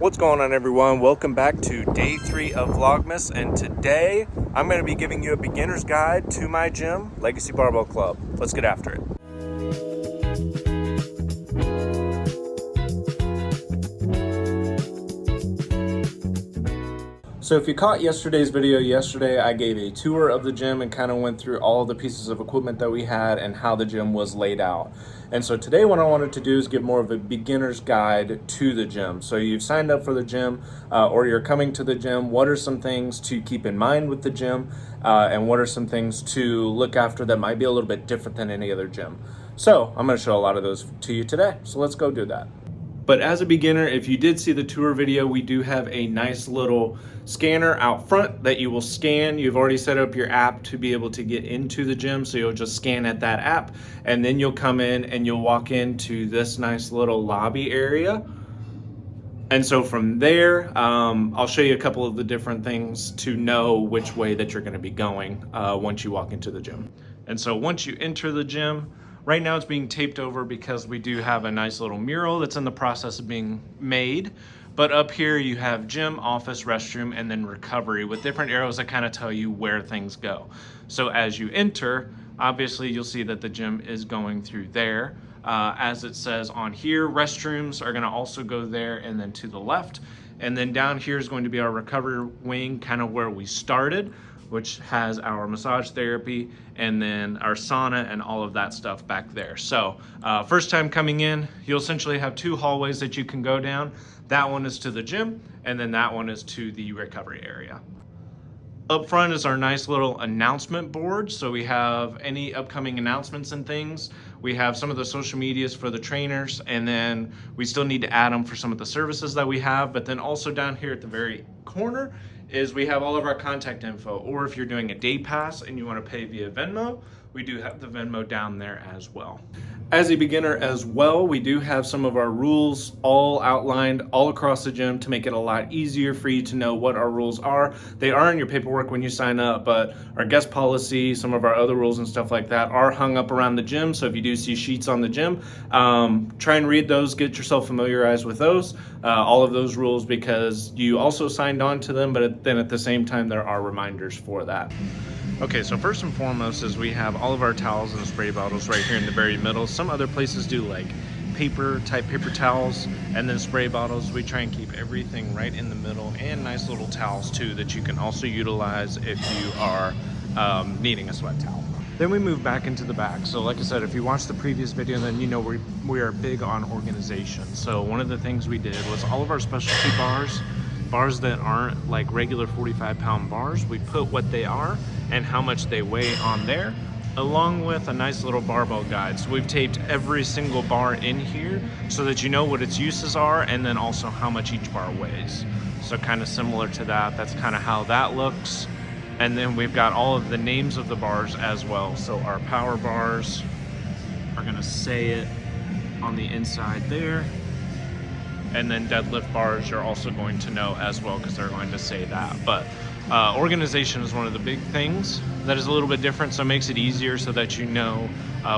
What's going on, everyone? Welcome back to day 3 of Vlogmas, and today I'm going to be giving you a beginner's guide to my gym, Legacy Barbell Club. Let's get after it. So if you caught yesterday's video, yesterday I gave a tour of the gym and kind of went through all of the pieces of equipment that we had and how the gym was laid out. And so today what I wanted to do is give more of a beginner's guide to the gym. So you've signed up for the gym or you're coming to the gym. What are some things to keep in mind with the gym and what are some things to look after that might be a little bit different than any other gym? So I'm going to show a lot of those to you today. So let's go do that. But as a beginner, if you did see the tour video, we do have a nice little scanner out front that you will scan. You've already set up your app to be able to get into the gym, so you'll just scan at that app, and then you'll come in and you'll walk into this nice little lobby area. And so from there, I'll show you a couple of the different things to know which way that you're gonna be going once you walk into the gym. And so once you enter the gym, right now it's being taped over because we do have a nice little mural that's in the process of being made. But up here you have gym, office, restroom, and then recovery with different arrows that kind of tell you where things go. So as you enter, obviously you'll see that the gym is going through there. As it says on here, restrooms are gonna also go there and then to the left. And then down here is going to be our recovery wing, kind of where we started, which has our massage therapy and then our sauna and all of that stuff back there. So first time coming in, you'll essentially have 2 hallways that you can go down. That one is to the gym, and then that one is to the recovery area. Up front is our nice little announcement board. So we have any upcoming announcements and things. We have some of the social medias for the trainers, and then we still need to add them for some of the services that we have. But then also down here at the very corner is we have all of our contact info, or if you're doing a day pass and you want to pay via Venmo, we do have the Venmo down there as well. As a beginner as well, we do have some of our rules all outlined all across the gym to make it a lot easier for you to know what our rules are. They are in your paperwork when you sign up, but our guest policy, some of our other rules and stuff like that are hung up around the gym. So if you do see sheets on the gym, try and read those, get yourself familiarized with those, all of those rules, because you also signed on to them, but then at the same time, there are reminders for that. Okay, so first and foremost is we have all of our towels and spray bottles right here in the very middle. Some other places do like paper towels and then spray bottles. We try and keep everything right in the middle, and nice little towels too that you can also utilize if you are needing a sweat towel. Then we move back into the back. So like I said, if you watched the previous video, then you know we are big on organization. So one of the things we did was all of our specialty bars that aren't like regular 45-pound bars, we put what they are and how much they weigh on there, along with a nice little barbell guide. So we've taped every single bar in here so that you know what its uses are, and then also how much each bar weighs. So kind of similar to that, that's kind of how that looks. And then we've got all of the names of the bars as well. So our power bars are gonna say it on the inside there. And then deadlift bars you're also going to know as well, because they're going to say that. But organization is one of the big things that is a little bit different, so it makes it easier so that you know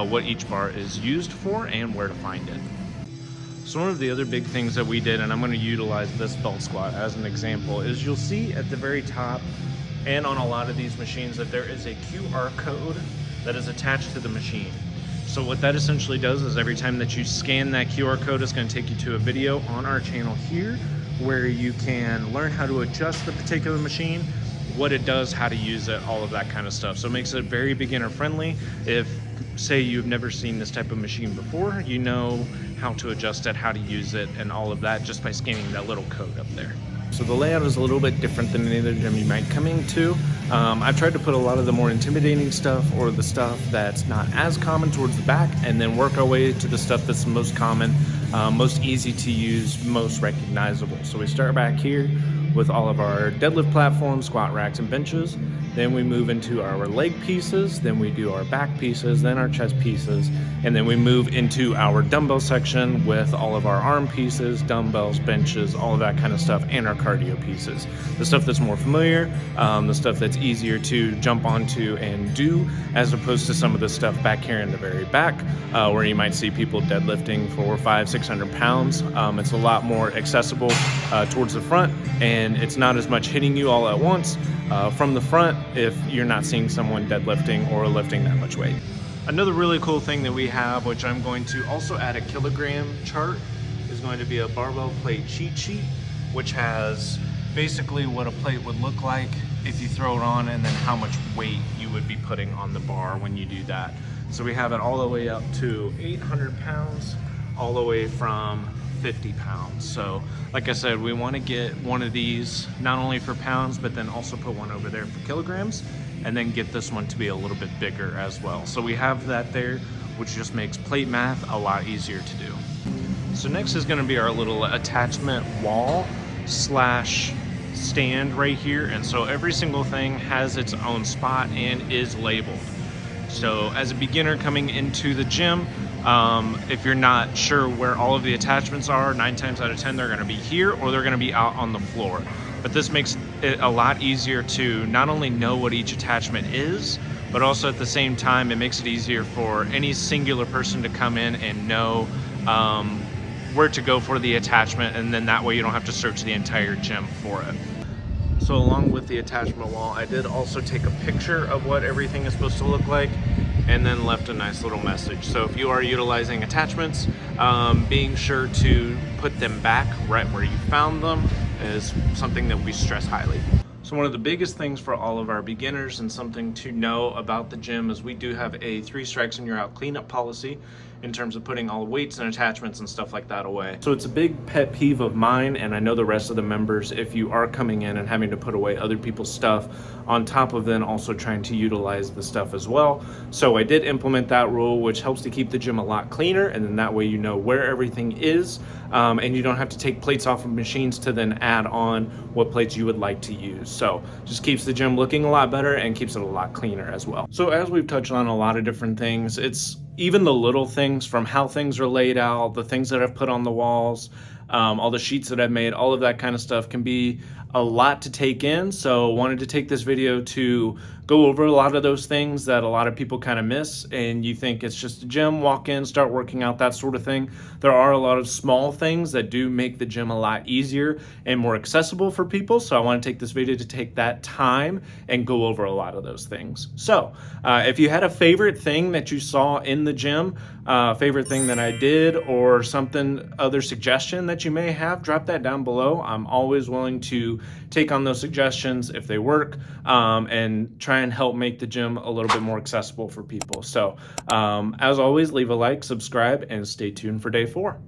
what each bar is used for and where to find it. So one of the other big things that we did, and I'm going to utilize this belt squat as an example, is you'll see at the very top and on a lot of these machines that there is a QR code that is attached to the machine. So what that essentially does is every time that you scan that QR code, it's going to take you to a video on our channel here where you can learn how to adjust the particular machine, what it does, how to use it, all of that kind of stuff. So it makes it very beginner friendly. If, say, you've never seen this type of machine before, you know how to adjust it, how to use it, and all of that just by scanning that little code up there. So the layout is a little bit different than any other gym you might come into. I've tried to put a lot of the more intimidating stuff or the stuff that's not as common towards the back, and then work our way to the stuff that's the most common, most easy to use, most recognizable. So we start back here with all of our deadlift platforms, squat racks, and benches. then we move into our leg pieces, then we do our back pieces, then our chest pieces, and then we move into our dumbbell section with all of our arm pieces, dumbbells, benches, all of that kind of stuff, and our cardio pieces. The stuff that's more familiar, the stuff that's easier to jump onto and do, as opposed to some of the stuff back here in the very back, where you might see people deadlifting for 500-600 pounds. It's a lot more accessible towards the front, and it's not as much hitting you all at once from the front if you're not seeing someone deadlifting or lifting that much weight. Another really cool thing that we have, which I'm going to also add a kilogram chart, is going to be a barbell plate cheat sheet, which has basically what a plate would look like if you throw it on, and then how much weight you would be putting on the bar when you do that. So we have it all the way up to 800 pounds, all the way from 50 pounds. So like I said, we want to get one of these not only for pounds, but then also put one over there for kilograms, and then get this one to be a little bit bigger as well. So we have that there, which just makes plate math a lot easier to do. So next is going to be our little attachment wall slash stand right here. And so every single thing has its own spot and is labeled. So as a beginner coming into the gym, if you're not sure where all of the attachments are, 9 times out of 10 they're going to be here or they're going to be out on the floor. But this makes it a lot easier to not only know what each attachment is, but also at the same time it makes it easier for any singular person to come in and know where to go for the attachment, and then that way you don't have to search the entire gym for it. So along with the attachment wall, I did also take a picture of what everything is supposed to look like, and then left a nice little message. So if you are utilizing attachments, being sure to put them back right where you found them is something that we stress highly. So one of the biggest things for all of our beginners, and something to know about the gym, is we do have a 3 strikes and you're out cleanup policy in terms of putting all the weights and attachments and stuff like that away. So it's a big pet peeve of mine, and I know the rest of the members, if you are coming in and having to put away other people's stuff on top of then also trying to utilize the stuff as well. So I did implement that rule, which helps to keep the gym a lot cleaner, and then that way you know where everything is, and you don't have to take plates off of machines to then add on what plates you would like to use. So just keeps the gym looking a lot better and keeps it a lot cleaner as well. So as we've touched on a lot of different things, it's even the little things, from how things are laid out, the things that I've put on the walls, all the sheets that I've made, all of that kind of stuff can be a lot to take in. So wanted to take this video to go over a lot of those things that a lot of people kind of miss, and you think it's just a gym, walk in, start working out, that sort of thing. There are a lot of small things that do make the gym a lot easier and more accessible for people. So I want to take this video to take that time and go over a lot of those things. So if you had a favorite thing that you saw in the gym, favorite thing that I did, or something, other suggestion that you may have, drop that down below. I'm always willing to take on those suggestions if they work, and try and help make the gym a little bit more accessible for people. So as always, leave a like, subscribe, and stay tuned for day 4.